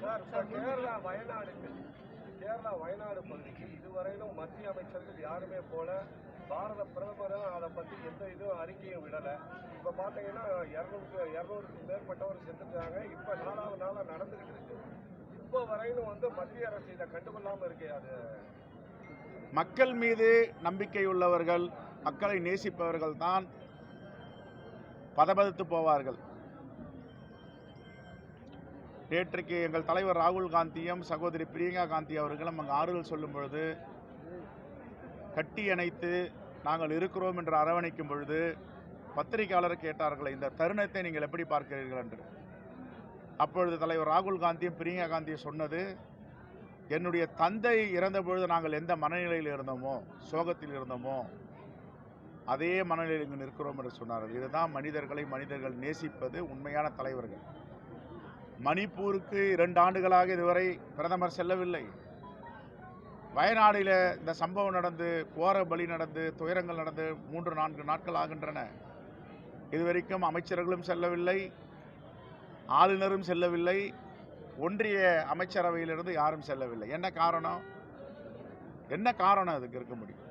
கேரளா வயநாடு பகுதிக்கு இதுவரையிலும் மத்திய அமைச்சர்கள் யாருமே போல, பாரத பிரதமரும் அதை பற்றி எந்த இதுவும் அறிக்கையும் விடலை. இப்போ பார்த்தீங்கன்னா 200க்கும் மேற்பட்டவர் செத்துட்டாங்க. இப்போ 4வது நாளாக நடந்துகிட்டு இருக்கு. இப்போ வரையிலும் மத்திய அரசு இதை கண்டுகொள்ளாமல் இருக்கு. அது மக்கள் மீது நம்பிக்கை உள்ளவர்கள், மக்களை நேசிப்பவர்கள் தான் பதபதித்து போவார்கள். நேற்றைக்கு எங்கள் தலைவர் ராகுல் காந்தியும் சகோதரி பிரியங்கா காந்தி அவர்களும் அங்கு ஆறுதல் சொல்லும் பொழுது, கட்டி அணைத்து நாங்கள் இருக்கிறோம் என்று அரவணைக்கும் பொழுது பத்திரிகையாளர் கேட்டார்கள், இந்த தருணத்தை நீங்கள் எப்படி பார்க்கிறீர்கள் என்று. அப்பொழுது தலைவர் ராகுல் காந்தியும் பிரியங்கா காந்தியும் சொன்னது, என்னுடைய தந்தை இறந்த பொழுது நாங்கள் எந்த மனநிலையில் இருந்தோமோ, சோகத்தில் இருந்தோமோ, அதே மனநிலையில் இங்கு நிற்கிறோம் என்று சொன்னார்கள். இதுதான் மனிதர்கள் நேசிப்பது உண்மையான தலைவர்கள். மணிப்பூருக்கு 2 ஆண்டுகளாக இதுவரை பிரதமர் செல்லவில்லை. வயநாடில் இந்த சம்பவம் நடந்து, கோர பலி நடந்து, துயரங்கள் நடந்து 3-4 நாட்கள் ஆகின்றன. இதுவரைக்கும் அமைச்சர்களும் செல்லவில்லை, ஆளுநரும் செல்லவில்லை, ஒன்றிய அமைச்சரவையிலிருந்து யாரும் செல்லவில்லை. என்ன காரணம் அதுக்கு இருக்க முடியும்?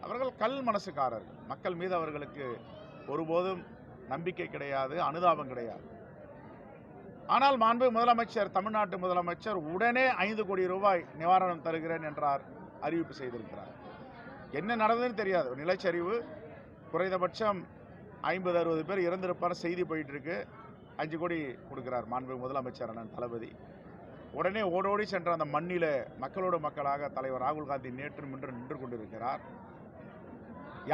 அவர்கள் கல் மனசுக்காரர்கள். மக்கள் மீது அவர்களுக்கு ஒருபோதும் நம்பிக்கை கிடையாது, அனுதாபம் கிடையாது. ஆனால் மாண்பு முதலமைச்சர், தமிழ்நாட்டு முதலமைச்சர் உடனே 5 கோடி ரூபாய் நிவாரணம் தருகிறேன் என்றார், அறிவிப்பு செய்திருக்கிறார். என்ன நடந்ததுன்னு தெரியாது. நிலச்சரிவு, குறைந்தபட்சம் 50-60 பேர் இறந்திருப்பார் செய்தி போயிட்டு இருக்கு. 5 கோடி கொடுக்கிறார் மாண்பு முதலமைச்சர் அண்ணன் தளபதி. உடனே ஓடோடி சென்ற அந்த மண்ணில் மக்களோடு மக்களாக தலைவர் ராகுல் காந்தி நேற்று நின்று கொண்டிருக்கிறார்.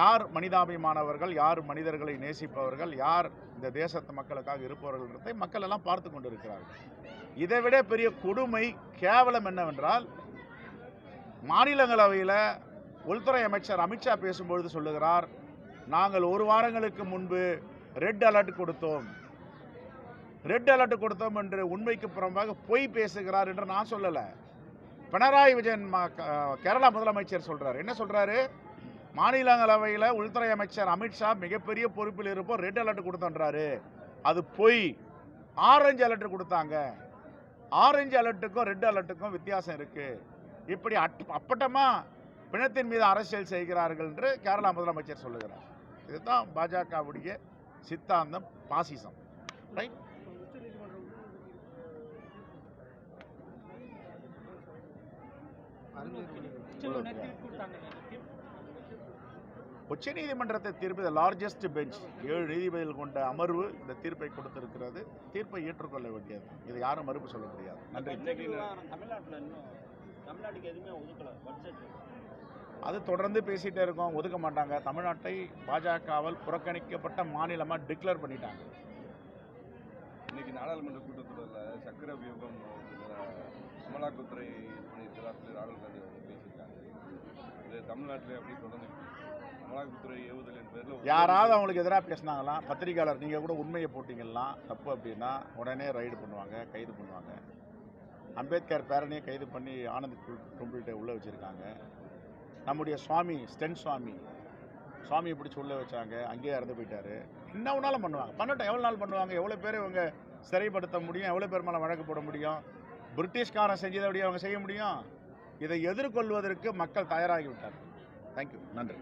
யார் மனிதாபிமானவர்கள், யார் மனிதர்களை நேசிப்பவர்கள், யார் இந்த தேசத்து மக்களுக்காக இருப்பவர்கள்ன்றதை மக்கள் எல்லாம் பார்த்து கொண்டிருக்கிறார்கள். இதைவிட பெரிய கொடுமை, கேவலம் என்னவென்றால், மாநிலங்களவையில் உள்துறை அமைச்சர் அமித்ஷா பேசும்பொழுது சொல்லுகிறார், நாங்கள் 1 வாரங்களுக்கு முன்பு ரெட் அலர்ட் கொடுத்தோம் என்று உண்மைக்கு புறம்பாக பொய் பேசுகிறார் என்று நான் சொல்லலை. பினராயி விஜயன் கேரளா முதலமைச்சர் சொல்றார். என்ன சொல்றாரு? மாநிலங்களவையில் உள்துறை அமைச்சர் அமித்ஷா மிகப்பெரிய பொறுப்பில் இருப்போம், ரெட் அலர்ட் கொடுத்தோன்றாரு. அது பொய். ஆரஞ்சு அலர்ட் கொடுத்தாங்க. ஆரஞ்சு அலர்ட்டுக்கும் ரெட் அலர்ட்டுக்கும் வித்தியாசம் இருக்கு. இப்படி அப்பட்டமா பிணத்தின் மீது அரசியல் செய்கிறார்கள் என்று கேரளா முதலமைச்சர் சொல்லுகிறார். இதுதான் பாஜகவுடைய சித்தாந்தம், பாசிசம். ரைட்? உச்ச நீதிமன்றத்தை தீர்ப்பு லார்ஜஸ்ட் பெஞ்ச் 7 நீதிபதிகள் கொண்ட அமர்வு இந்த தீர்ப்பை கொடுத்திருக்கிறது. தீர்ப்பை ஏற்றுக்கொள்ள வேண்டியது. இதை யாரும் மறுப்பு சொல்ல முடியாது. நன்றி. அது தொடர்ந்து பேசிட்டே இருக்கோம், ஒதுக்க மாட்டாங்க. தமிழ்நாட்டை பாஜகவால் புறக்கணிக்கப்பட்ட மாநிலமா டிக்ளேர் பண்ணிட்டாங்க. இன்னைக்கு நாடாளுமன்ற கூட்டத்தொடரில் சக்கர வியூகம் அமலாக்கத்துறை பண்ணியிருக்கிறார் ராகுல் காந்தி அவங்க பேசியிருக்காங்க. இது தமிழ்நாட்டில் எப்படி தொடர்ந்து அமலாக்கத்துறை ஏவுதலின் பேரில் யாராவது அவங்களுக்கு எதிராக பேசினாங்களா? பத்திரிகையாளர் நீங்கள் கூட உண்மையை போட்டிங்கன்னா தப்பு அப்படின்னா உடனே ரைடு பண்ணுவாங்க, கைது பண்ணுவாங்க. அம்பேத்கர் பேரணியை கைது பண்ணி ஆனந்த் கும்பல்கிட்ட உள்ளே வச்சுருக்காங்க. நம்முடைய சுவாமி ஸ்டென் சுவாமியை பிடிச்சி உள்ளே வச்சாங்க, அங்கேயே இறந்து போயிட்டார். என்ன ஒன்றாலும் பண்ணுவாங்க, பண்ணட்டும். எவ்வளோ நாள் பண்ணுவாங்க? எவ்வளோ பேர் இவங்க சிறைப்படுத்த முடியும்? எவ்வளோ பேர் மேலே வழக்கு போட முடியும்? பிரிட்டிஷ்காரன் செஞ்சதை அப்படியே அவங்க செய்ய முடியும்? இதை எதிர்கொள்வதற்கு மக்கள் தயாராகி விட்டார்கள். தேங்க்யூ. நன்றி.